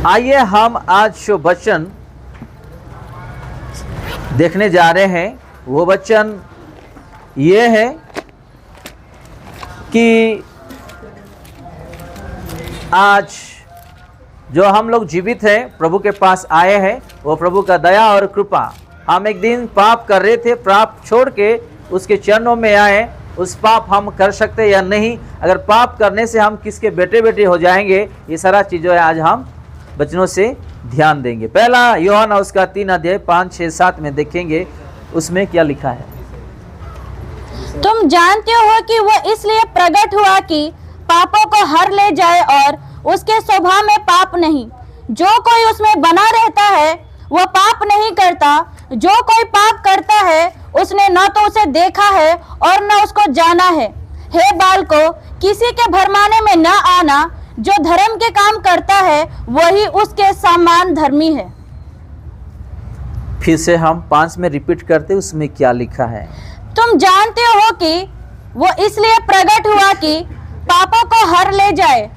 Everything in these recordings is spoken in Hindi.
आइए हम आज जो वचन देखने जा रहे हैं वो वचन ये है कि आज जो हम लोग जीवित हैं, प्रभु के पास आए हैं, वो प्रभु का दया और कृपा। हम एक दिन पाप कर रहे थे, पाप छोड़ के उसके चरणों में आए। उस पाप हम कर सकते या नहीं, अगर पाप करने से हम किसके बेटे बेटे हो जाएंगे, ये सारा चीज़ों आज हम वचनों से ध्यान देंगे। पहला यूहन्ना उसका 3 अध्याय 5, 6, 7 में देखेंगे, उसमें क्या लिखा है। तुम जानते हो कि वो इसलिए प्रकट हुआ कि पापों को हर ले जाए और उसके स्वभाव में पाप नहीं। जो कोई उसमें बना रहता है वो पाप नहीं करता। जो कोई पाप करता है उसने न तो उसे देखा है और न उसको जाना है। हे बालको, किसी के भरमाने में न आना। जो धर्म के काम करता है वही उसके समान धर्मी है। फिर से हम 5 में रिपीट करते, उसमें क्या लिखा है। तुम जानते हो कि वो इसलिए प्रकट हुआ कि पापों को हर ले जाए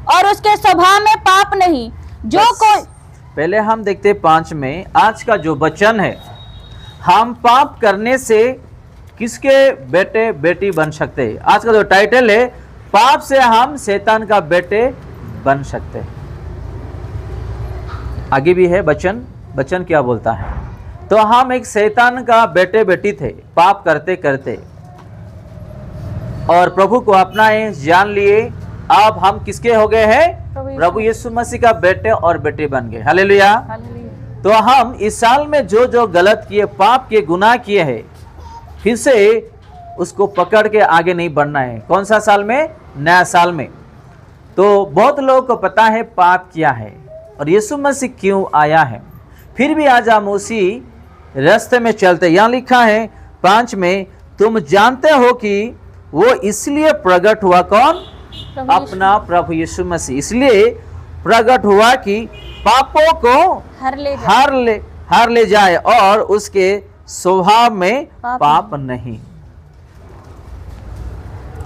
और उसके स्वभाव में पाप नहीं। जो कोई पहले हम देखते 5 में आज का जो वचन है, हम पाप करने से किसके बेटे बेटी बन सकते हैं। आज का जो टाइटल है, पाप से हम शैतान का बेटे बन सकते हैं। आगे भी है वचन क्या बोलता है। तो हम एक शैतान का बेटे बेटी थे पाप करते करते, और प्रभु को अपनाए, जान लिए। अब हम किसके हो गए हैं? प्रभु यीशु मसीह का बेटे और बेटी बन गए। हालेलुया। तो हम इस साल में जो जो गलत किए, पाप के गुनाह किए हैं, फिर से उसको पकड़ के आगे नहीं बढ़ना है। कौन सा साल में? नया साल में। तो बहुत लोगों को पता है पाप क्या है और यीशु मसीह क्यों आया है, फिर भी आज हम उसी रास्ते में चलते। यहाँ लिखा है 5 में, तुम जानते हो कि वो इसलिए प्रकट हुआ। कौन? अपना प्रभु यीशु मसीह इसलिए प्रकट हुआ कि पापों को हर ले जाए और उसके स्वभाव में पाप नहीं।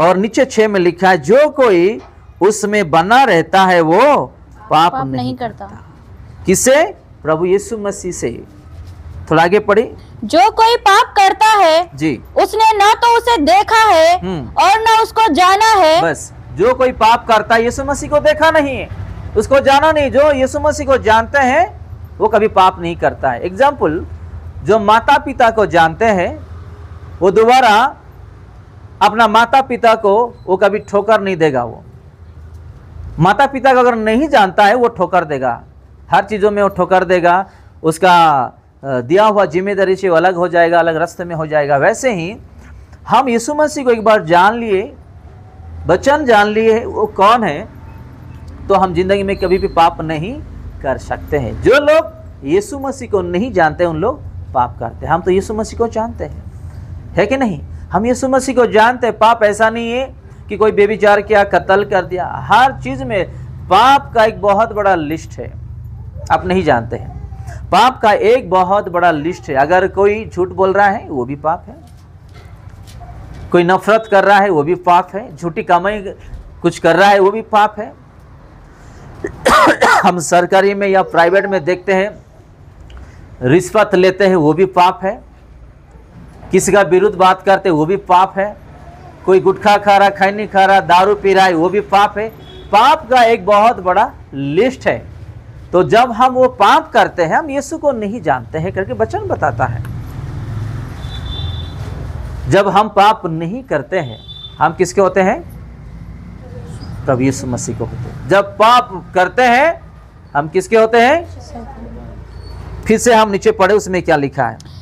और नीचे 6 में लिखा है, जो कोई उसमें बना रहता है वो पाप नहीं करता। किससे? प्रभु यीशु मसीह से। थोड़ा आगे पढ़ी। जो कोई पाप करता है जी, उसने न तो उसे देखा है और न उसको जाना है। बस, जो कोई पाप करता है, यीशु मसीह को देखा नहीं है, उसको जाना नहीं। जो यीशु मसीह को जानते हैं वो कभी पाप नहीं करता है। एग्जाम्पल, जो माता पिता को जानते हैं वो दोबारा अपना माता पिता को वो कभी ठोकर नहीं देगा। वो माता पिता को अगर नहीं जानता है वो ठोकर देगा, हर चीज़ों में वो ठोकर देगा। उसका दिया हुआ जिम्मेदारी से वो अलग हो जाएगा, अलग रास्ते में हो जाएगा। वैसे ही हम यीशु मसीह को एक बार जान लिए, वचन जान लिए वो कौन है, तो हम जिंदगी में कभी भी पाप नहीं कर सकते हैं। जो लोग यीशु मसीह को नहीं जानते उन लोग पाप करते हैं। हम तो यीशु मसीह को जानते हैं, है कि नहीं? हम यीशु मसीह को जानते हैं। पाप ऐसा नहीं है कि कोई बेविचार किया, कत्ल कर दिया। हर चीज में पाप का एक बहुत बड़ा लिस्ट है। आप नहीं जानते हैं, पाप का एक बहुत बड़ा लिस्ट है। अगर कोई झूठ बोल रहा है वो भी पाप है, कोई नफरत कर रहा है वो भी पाप है, झूठी कमाई कुछ कर रहा है वो भी पाप है। हम सरकारी में या प्राइवेट में देखते हैं, रिश्वत लेते हैं वो भी पाप है, किसी का विरुद्ध बात करते वो भी पाप है, कोई गुटखा खा रहा, खैनी खा रहा, दारू पी रहा है वो भी पाप है। पाप का एक बहुत बड़ा लिस्ट है। तो जब हम वो पाप करते हैं, हम यीशु को नहीं जानते हैं करके वचन बताता है। जब हम पाप नहीं करते हैं, हम किसके होते हैं? प्रभु यीशु मसीह को होते हैं। जब पाप करते हैं हम किसके होते हैं? फिर से हम नीचे पढ़े, उसमें क्या लिखा है।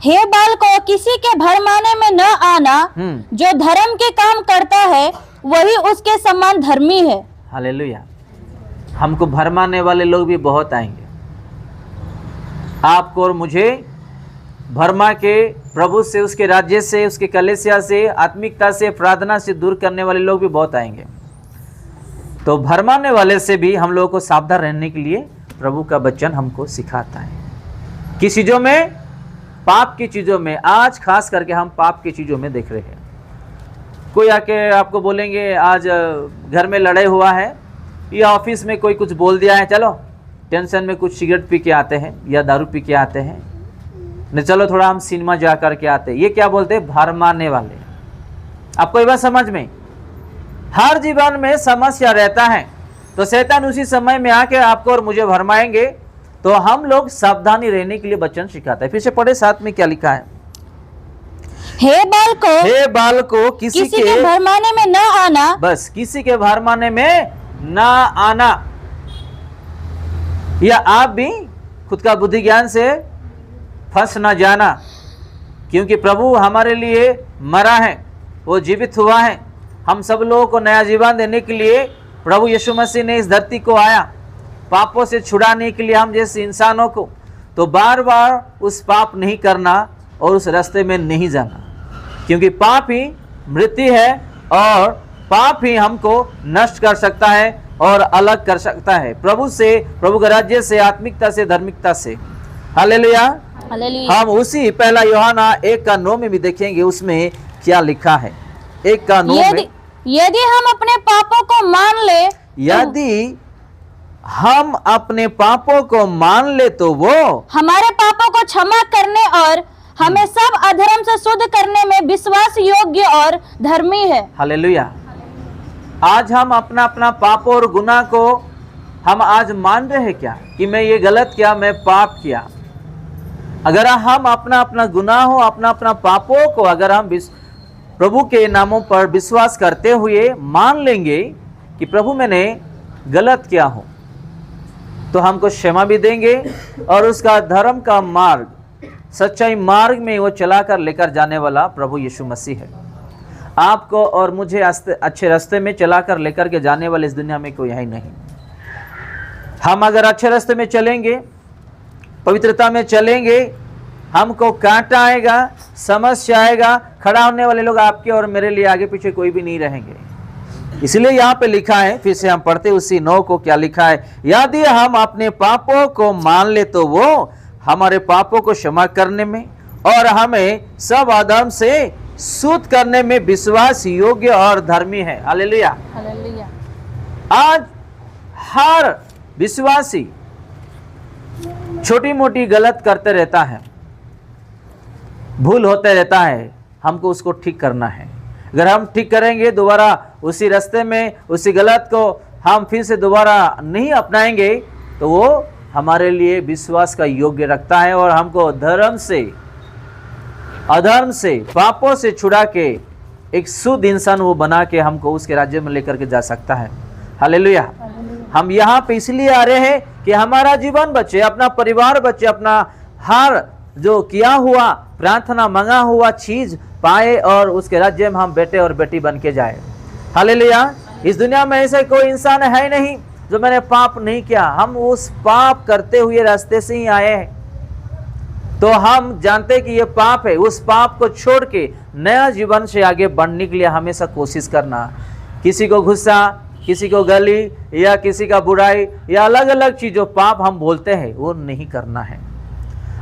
हे बालको, किसी के भरमाने में न आना। जो धर्म के काम करता है वही उसके समान धर्मी है। हालेलुया। हमको भरमाने वाले लोग भी बहुत आएंगे। आपको और मुझे भरमा के प्रभु से, उसके राज्य से, उसके कलीसिया से, आत्मिकता से, प्रार्थना से दूर करने वाले लोग भी बहुत आएंगे। तो भरमाने वाले से भी हम लोगों को सावधान रहने के लिए प्रभु का वचन हमको सिखाता है। किस चीज़ों में? पाप की चीज़ों में। आज खास करके हम पाप की चीज़ों में देख रहे हैं। कोई आके आपको बोलेंगे आज घर में लड़ाई हुआ है या ऑफिस में कोई कुछ बोल दिया है, चलो टेंशन में कुछ सिगरेट पी के आते हैं या दारू पी के आते हैं, नहीं चलो थोड़ा हम सिनेमा जा कर के आते हैं, ये क्या बोलते हैं? भरमाने वाले। आपको ये बात समझ में? हर जीवन में समस्या रहता है, तो शैतान उसी समय में आके आपको और मुझे भरमाएंगे, तो हम लोग सावधानी रहने के लिए वचन सिखाते हैं। फिर से पढ़े, साथ में क्या लिखा है? हे बालको किसी के के भरमाने में न आना, बस किसी के भरमाने में ना आना, या आप भी खुद का बुद्धि ज्ञान से फंस ना जाना, क्योंकि प्रभु हमारे लिए मरा है, वो जीवित हुआ है। हम सब लोगों को नया जीवन देने के लिए प्रभु यीशु मसीह ने इस धरती को आया, पापों से छुड़ाने के लिए हम जैसे इंसानों को। तो बार बार उस पाप नहीं करना और उस रास्ते में नहीं जाना, क्योंकि पाप ही मृत्यु है और पाप ही हमको नष्ट कर सकता है और अलग कर सकता है प्रभु से, प्रभु के राज्य से, आत्मिकता से, धार्मिकता से। हालेलुया। हालेलुया। हम उसी पहला यूहन्ना 1:9 में भी देखेंगे उसमें क्या लिखा है। 1:9 में, यदि हम अपने पापों को मान ले, यदि हम अपने पापों को मान ले तो वो हमारे पापों को क्षमा करने और हमें सब अधर्म से शुद्ध करने में विश्वास योग्य और धर्मी है। हालेलुया। आज हम अपना अपना पाप और गुनाह को हम आज मान रहे हैं क्या कि मैं ये गलत किया, मैं पाप किया? अगर हम अपना अपना गुनाह हो, अपना अपना पापों को अगर हम प्रभु के नामों पर विश्वास करते हुए मान लेंगे कि प्रभु मैंने गलत किया हो, तो हमको क्षमा भी देंगे और उसका धर्म का मार्ग, सच्चाई मार्ग में वो चलाकर लेकर जाने वाला प्रभु यीशु मसीह है। आपको और मुझे अच्छे रास्ते में चलाकर लेकर के जाने वाले इस दुनिया में कोई है ही नहीं। हम अगर अच्छे रास्ते में चलेंगे, पवित्रता में चलेंगे, हमको कांटा आएगा, समस्या आएगा, खड़ा होने वाले लोग आपके और मेरे लिए आगे पीछे कोई भी नहीं रहेंगे। इसलिए यहाँ पे लिखा है, फिर से हम पढ़ते उसी 9 को, क्या लिखा है? यदि हम अपने पापों को मान ले तो वो हमारे पापों को क्षमा करने में और हमें सब अधर्म से शुद्ध करने में विश्वास योग्य और धर्मी है। हालेलुया। हालेलुया। आज हर विश्वासी छोटी मोटी गलत करते रहता है, भूल होते रहता है, हमको उसको ठीक करना है। अगर हम ठीक करेंगे, दोबारा उसी रास्ते में उसी गलत को हम फिर से दोबारा नहीं अपनाएंगे, तो वो हमारे लिए विश्वास का योग्य रखता है और हमको धर्म से, अधर्म से, पापों से छुड़ा के एक शुद्ध इंसान वो बना के हमको उसके राज्य में लेकर के जा सकता है। हालेलुया। हम यहाँ पे इसलिए आ रहे हैं कि हमारा जीवन बचे, अपना परिवार बचे, अपना हर जो किया हुआ प्रार्थना मंगा हुआ चीज पाए और उसके राज्य में हम बेटे और बेटी बन के जाए। हालेलुया। इस दुनिया में ऐसे कोई इंसान है नहीं जो मैंने पाप नहीं किया। हम उस पाप करते हुए रास्ते से ही आए हैं, तो हम जानते कि ये पाप है। उस पाप को छोड़ के नया जीवन से आगे बढ़ने के लिए हमेशा कोशिश करना। किसी को गुस्सा, किसी को गाली या किसी का बुराई या अलग अलग चीज जो पाप हम बोलते हैं वो नहीं करना है।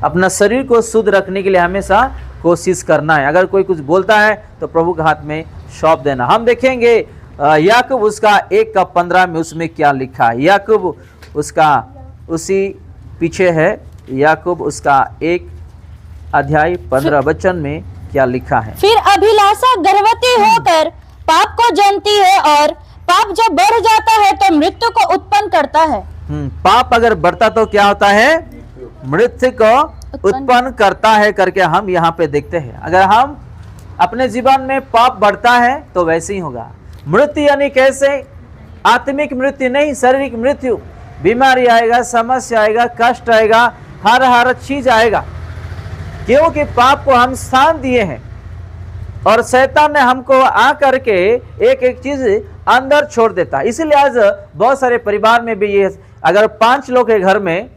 अपना शरीर को शुद्ध रखने के लिए हमेशा कोशिश करना है। अगर कोई कुछ बोलता है तो प्रभु के हाथ में सौंप देना। हम देखेंगे याकूब उसका 1:15 में उसमें क्या लिखा है। याकूब उसका उसी पीछे है, याकूब उसका 1:15 में क्या लिखा है। फिर अभिलाषा गर्भवती होकर पाप को जनती है और पाप जब बढ़ जाता है तो मृत्यु को उत्पन्न करता है। पाप अगर बढ़ता तो क्या होता है? मृत्यु को उत्पन्न करता है करके हम यहाँ पे देखते हैं। अगर हम अपने जीवन में पाप बढ़ता है तो वैसे ही होगा। मृत्यु यानी कैसे? आत्मिक मृत्यु नहीं, शारीरिक मृत्यु। बीमारी आएगा, समस्या आएगा, कष्ट आएगा, हर चीज आएगा, क्योंकि पाप को हम स्थान दिए हैं और शैतान ने हमको आ करके एक एक चीज अंदर छोड़ देता। इसीलिए आज बहुत सारे परिवार में भी ये, अगर 5 लोग के घर में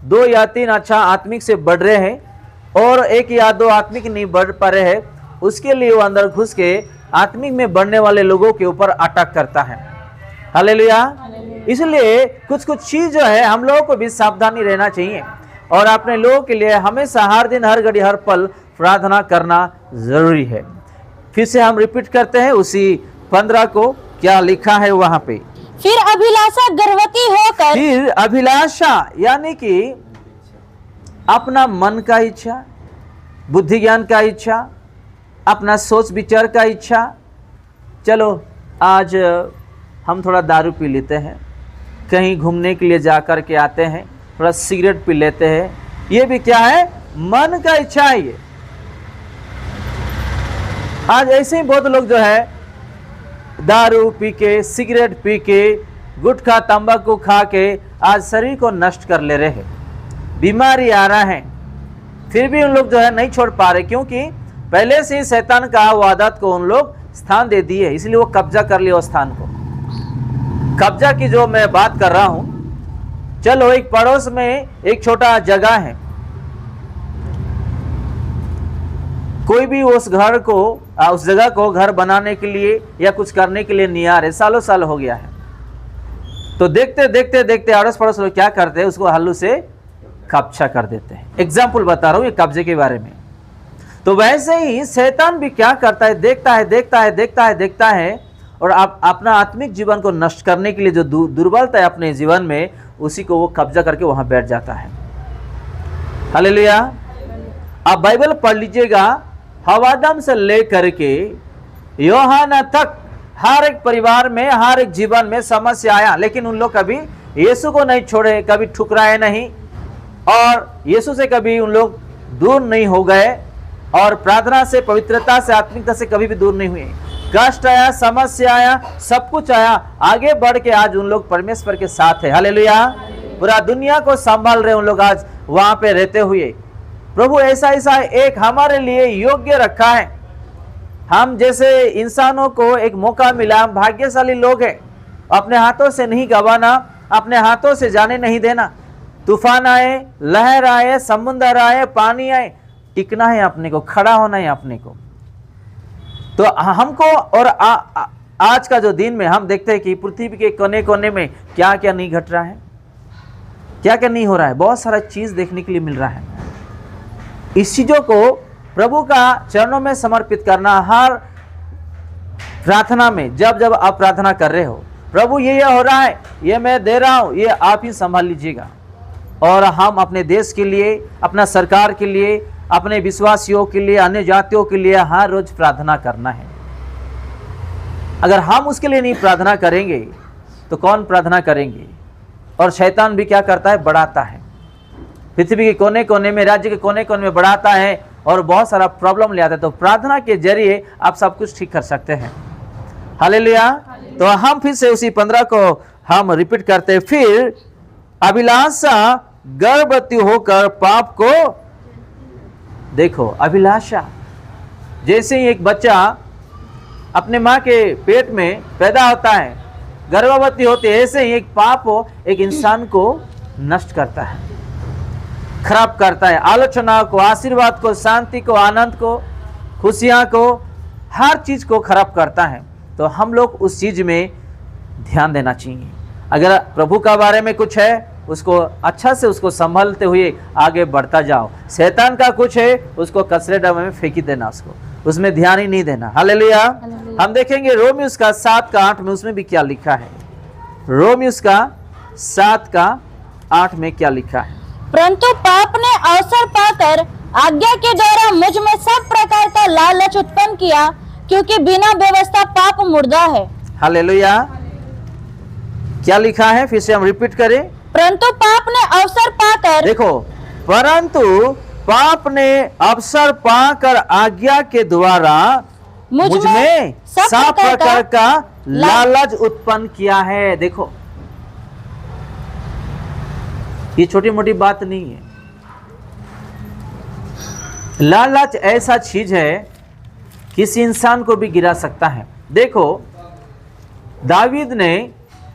2 या 3 अच्छा आत्मिक से बढ़ रहे हैं और 1 या 2 आत्मिक नहीं बढ़ पा रहे हैं, उसके लिए वो अंदर घुस के आत्मिक में बढ़ने वाले लोगों के ऊपर अटैक करता है। हालेलुया। इसलिए कुछ कुछ चीज जो है हम लोगों को भी सावधानी रहना चाहिए और अपने लोगों के लिए हमेशा हर दिन, हर घड़ी, हर पल प्रार्थना करना जरूरी है। फिर से हम रिपीट करते हैं उसी 15 को, क्या लिखा है वहां पे। फिर अभिलाषा गर्भवती होकर फिर अभिलाषा यानी कि अपना मन का इच्छा, बुद्धि ज्ञान का इच्छा, अपना सोच विचार का इच्छा, चलो आज हम थोड़ा दारू पी लेते हैं, कहीं घूमने के लिए जा कर के आते हैं, थोड़ा सिगरेट पी लेते हैं, ये भी क्या है? मन का इच्छा है। ये आज ऐसे ही बहुत लोग जो है दारू पी के, सिगरेट पी के, गुटखा तंबाकू खा के आज शरीर को नष्ट कर ले रहे हैं, बीमारी आ रहा है, फिर भी उन लोग जो है नहीं छोड़ पा रहे, क्योंकि पहले से ही शैतान का वो आदत को उन लोग स्थान दे दिए, इसलिए वो कब्जा कर लिया उस स्थान को। कब्जा की जो मैं बात कर रहा हूं, चलो एक पड़ोस में एक छोटा जगह है, कोई भी उस घर को, उस जगह को घर बनाने के लिए या कुछ करने के लिए नहीं आ रहे, सालों साल हो गया है, तो देखते देखते देखते अड़ोस पड़ोस लोग क्या करते हैं, उसको हल्लू से कब्जा कर देते हैं। एग्जाम्पल बता रहा हूं ये कब्जे के बारे में। तो वैसे ही शैतान भी क्या करता है, देखता है देखता है देखता है देखता है, और आप अपना आत्मिक जीवन को नष्ट करने के लिए जो दुर्बलता है अपने जीवन में, उसी को वो कब्जा करके वहां बैठ जाता है। हालेलुया। आप बाइबल पढ़ लीजिएगा, हवादम से लेकर के यूहन्ना तक हर एक परिवार में, हर एक जीवन में समस्या आया, लेकिन उन लोग कभी यीशु को नहीं छोड़े, कभी ठुकराए नहीं, और यीशु से कभी उन लोग दूर नहीं हो गए, और प्रार्थना से, पवित्रता से, आत्मिकता से कभी भी दूर नहीं हुए। कष्ट आया, समस्या आया, सब कुछ आया, आगे बढ़ के आज उन लोग परमेश्वर के साथ है। हालेलुया। पूरा दुनिया को संभाल रहे उन लोग आज वहां पे रहते हुए। प्रभु ऐसा ऐसा एक हमारे लिए योग्य रखा है, हम जैसे इंसानों को एक मौका मिला, हम भाग्यशाली लोग हैं। अपने हाथों से नहीं गंवाना, अपने हाथों से जाने नहीं देना। तूफान आए, लहर आए, समुद्र आए, पानी आए, टिकना है अपने को, खड़ा होना है अपने को। तो हमको, और आज का जो दिन में हम देखते हैं कि पृथ्वी के कोने कोने में क्या क्या नहीं घट रहा है, क्या क्या नहीं हो रहा है, बहुत सारा चीज देखने के लिए मिल रहा है। इस चीजों को प्रभु का चरणों में समर्पित करना, हर प्रार्थना में जब जब आप प्रार्थना कर रहे हो, प्रभु ये हो रहा है, ये मैं दे रहा हूं, ये आप ही संभाल लीजिएगा। और हम अपने देश के लिए, अपना सरकार के लिए, अपने विश्वासियों के लिए, अन्य जातियों के लिए हर रोज प्रार्थना करना है। अगर हम उसके लिए नहीं प्रार्थना करेंगे तो कौन प्रार्थना करेंगे? और शैतान भी क्या करता है? बढ़ाता है, पृथ्वी के कोने कोने में, राज्य के कोने कोने में बढ़ाता है और बहुत सारा प्रॉब्लम ले आता है। तो प्रार्थना के जरिए आप सब कुछ ठीक कर सकते हैं। हालेलुया। तो हम फिर से उसी 15 को हम रिपीट करते हैं। फिर अभिलाषा गर्भवती होकर पाप को, देखो अभिलाषा, जैसे ही एक बच्चा अपने माँ के पेट में पैदा होता है, गर्भवती होती है, ऐसे ही एक पाप एक इंसान को नष्ट करता है, खराब करता है। आलोचना को, आशीर्वाद को, शांति को, आनंद को, खुशियाँ को, हर चीज को खराब करता है। तो हम लोग उस चीज में ध्यान देना चाहिए। अगर प्रभु का बारे में कुछ है, उसको अच्छा से उसको संभालते हुए आगे बढ़ता जाओ। शैतान का कुछ है, उसको कचरे डब्बे में फेंक ही देना, उसमें ध्यान ही नहीं देना। हालेलुया। हम देखेंगे रोमियोस का 7 का 8 में, उसमें भी क्या लिखा है। रोमियोस का 7 का 8 में क्या लिखा है? परंतु पाप ने अवसर पाकर आज्ञा के द्वारा मुझ में सब प्रकार का लालच उत्पन्न किया, क्योंकि बिना व्यवस्था पाप मुर्दा है। हालेलुया। क्या लिखा है? फिर से हम रिपीट करें। परंतु पाप ने अवसर पाकर, देखो, परंतु पाप ने अवसर पाकर आज्ञा के द्वारा मुझ में सब प्रकार का लालच उत्पन्न किया है। देखो, ये छोटी मोटी बात नहीं है। लालच ऐसा चीज है, किसी इंसान को भी गिरा सकता है। देखो, दावीद ने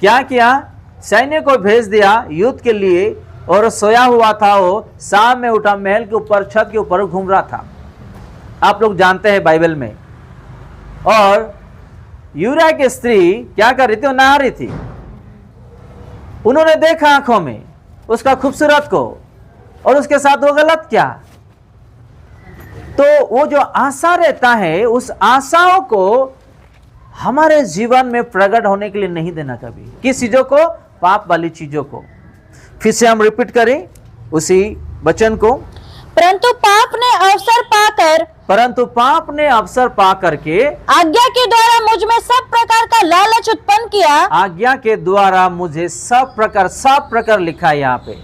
क्या किया? सैन्य को भेज दिया युद्ध के लिए, और सोया हुआ था वो, शाम में उठा, महल के ऊपर, छत के ऊपर घूम रहा था। आप लोग जानते हैं बाइबल में। और यूरिया की स्त्री क्या कर रही थी? वो नहा रही थी। उन्होंने देखा आंखों में उसका खूबसूरत को, और उसके साथ वो गलत क्या? तो वो जो आशा रहता है, उस आशाओं को हमारे जीवन में प्रकट होने के लिए नहीं देना कभी। किस चीजों को? पाप वाली चीजों को। फिर से हम रिपीट करें उसी वचन को, परंतु पाप ने अवसर पा करके आज्ञा के द्वारा मुझ में सब प्रकार का लालच उत्पन्न किया। आज्ञा के द्वारा मुझे सब प्रकार लिखा है यहाँ पे।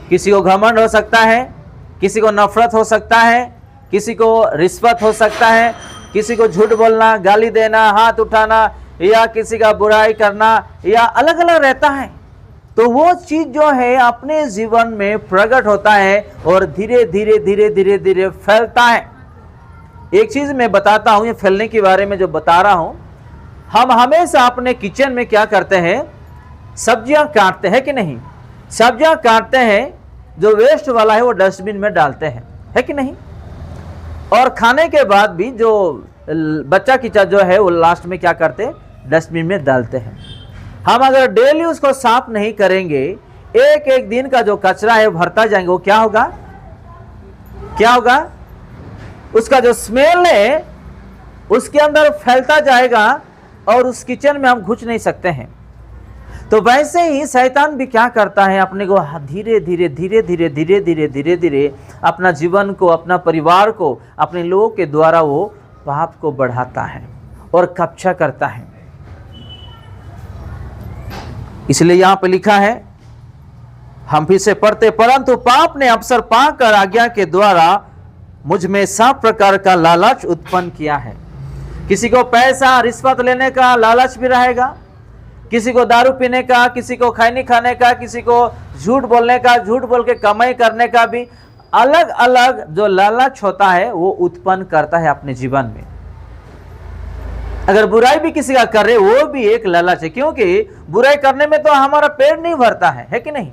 किसी को घमंड हो सकता है, किसी को नफरत हो सकता है, किसी को रिश्वत हो सकता है, किसी को झूठ बोलना, गाली देना, हाथ उठाना, या किसी का बुराई करना, या अलग अलग रहता है। तो वो चीज जो है अपने जीवन में प्रकट होता है और धीरे धीरे फैलता है। एक चीज मैं बताता हूं, ये फैलने के बारे में जो बता रहा हूं, हम हमेशा अपने किचन में क्या करते हैं? सब्जियां काटते हैं कि नहीं? सब्जियां काटते हैं, जो वेस्ट वाला है वो डस्टबिन में डालते हैं, है कि नहीं? और खाने के बाद भी जो बच्चा कीचा जो है वो लास्ट में क्या करते हैं? डस्टबिन में डालते हैं। हम अगर डेली उसको साफ नहीं करेंगे, एक एक दिन का जो कचरा है भरता जाएंगे, वो क्या होगा? क्या होगा? उसका जो स्मेल है उसके अंदर फैलता जाएगा और उस किचन में हम घुस नहीं सकते हैं। तो वैसे ही शैतान भी क्या करता है? अपने को धीरे धीरे अपना जीवन को, अपना परिवार को, अपने लोगों के द्वारा वो पाप को बढ़ाता है और कब्जा करता है। इसलिए यहां पे लिखा है, हम फिर से पढ़ते, परंतु पाप ने अवसर पाकर आज्ञा के द्वारा मुझ में सब प्रकार का लालच उत्पन्न किया है। किसी को पैसा रिश्वत लेने का लालच भी रहेगा, किसी को दारू पीने का, किसी को खैनी खाने का, किसी को झूठ बोलने का, झूठ बोल के कमाई करने का भी अलग अलग जो लालच होता है वो उत्पन्न करता है अपने जीवन में। अगर बुराई भी किसी का कर रहे, वो भी एक लालच है, क्योंकि बुराई करने में तो हमारा पेट नहीं भरता है कि नहीं?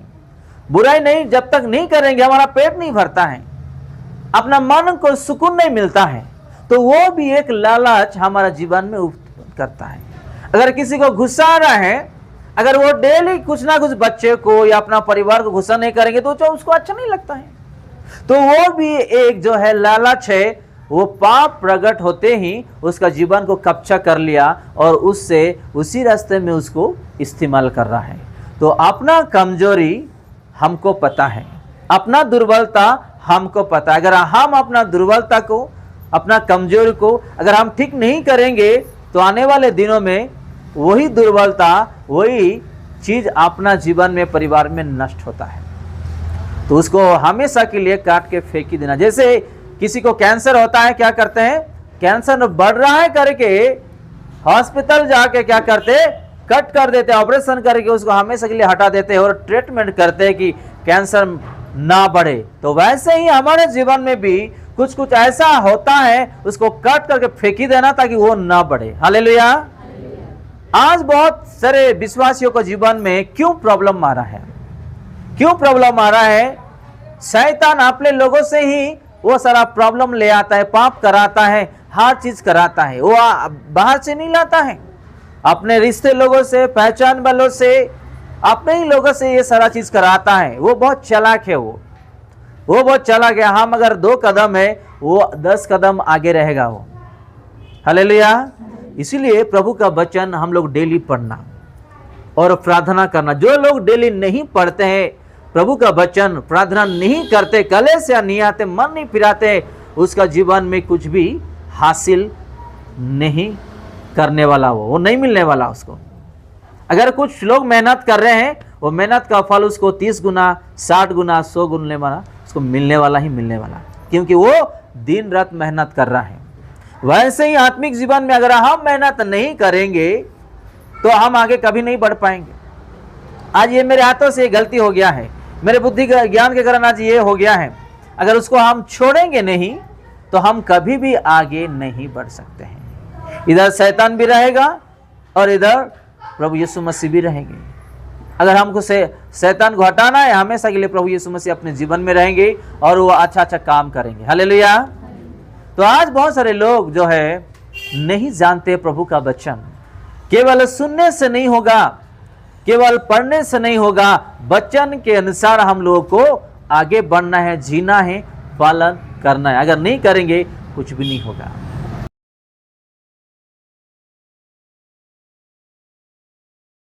बुराई नहीं जब तक नहीं करेंगे हमारा पेट नहीं भरता है, अपना मन को सुकून नहीं मिलता है, तो वो भी एक लालच हमारा जीवन में उत्पन्न करता है। अगर किसी को गुस्सा आ रहा है, अगर वो डेली कुछ ना कुछ बच्चे को या अपना परिवार को गुस्सा नहीं करेंगे तो उसको अच्छा नहीं लगता है। तो वो भी एक जो है लालच है, वो पाप प्रकट होते ही उसका जीवन को कब्जा कर लिया और उससे उसी रास्ते में उसको इस्तेमाल कर रहा है। तो अपना कमजोरी हमको पता है, अपना दुर्बलता हमको पता है। अगर हम अपना दुर्बलता को, अपना कमजोरी को अगर हम ठीक नहीं करेंगे तो आने वाले दिनों में वही दुर्बलता, वही चीज अपना जीवन में, परिवार में नष्ट होता है। तो उसको हमेशा के लिए काट के फेंक ही देना। जैसे किसी को कैंसर होता है, क्या करते हैं? कैंसर बढ़ रहा है करके हॉस्पिटल जाके क्या करते? कट कर देते, ऑपरेशन करके उसको हमेशा के लिए हटा देते हैं और ट्रीटमेंट करते हैं कि कैंसर ना बढ़े। तो वैसे ही हमारे जीवन में भी कुछ कुछ ऐसा होता है, उसको कट करके फेंक ही देना ताकि वो ना बढ़े। हालेलुया। आज बहुत सारे विश्वासियों को जीवन में क्यों प्रॉब्लम आ रहा है? क्यों प्रॉब्लम आ रहा है? शैतान अपने लोगों से ही वो सारा प्रॉब्लम ले आता है, पाप कराता है, हर चीज कराता है। वो बाहर से नहीं लाता है, अपने रिश्ते लोगों से, पहचान वालों से, अपने ही लोगों से ये सारा चीज कराता है। वो बहुत चालाक है, वो बहुत चालाक है। हम अगर 2 कदम है, वो 10 कदम आगे रहेगा वो। हालेलुया। इसीलिए प्रभु का वचन हम लोग डेली पढ़ना और प्रार्थना करना। जो लोग डेली नहीं पढ़ते हैं, प्रभु का वचन, प्रार्थना नहीं करते, कलीसिया नहीं आते, मन नहीं फिराते, उसका जीवन में कुछ भी हासिल नहीं करने वाला, वो नहीं मिलने वाला उसको। अगर कुछ लोग मेहनत कर रहे हैं, वो मेहनत का फल उसको 30 गुना, 60 गुना, 100 गुना वाला उसको मिलने वाला ही मिलने वाला, क्योंकि वो दिन रात मेहनत कर रहा है। वैसे ही आत्मिक जीवन में अगर हम मेहनत नहीं करेंगे तो हम आगे कभी नहीं बढ़ पाएंगे। आज ये मेरे हाथों से गलती हो गया है, मेरे बुद्धि ज्ञान के कारण आज ये हो गया है, अगर उसको हम छोड़ेंगे नहीं तो हम कभी भी आगे नहीं बढ़ सकते हैं। इधर शैतान भी रहेगा और इधर प्रभु यीशु मसीह भी रहेंगे। अगर हमको शैतान को हटाना है, हमेशा के लिए प्रभु यीशु मसीह अपने जीवन में रहेंगे और वो अच्छा अच्छा काम करेंगे। हालेलुया। तो आज बहुत सारे लोग जो है नहीं जानते प्रभु का वचन। केवल सुनने से नहीं होगा, केवल पढ़ने से नहीं होगा, वचन के अनुसार हम लोगों को आगे बढ़ना है, जीना है, पालन करना है। अगर नहीं करेंगे कुछ भी नहीं होगा।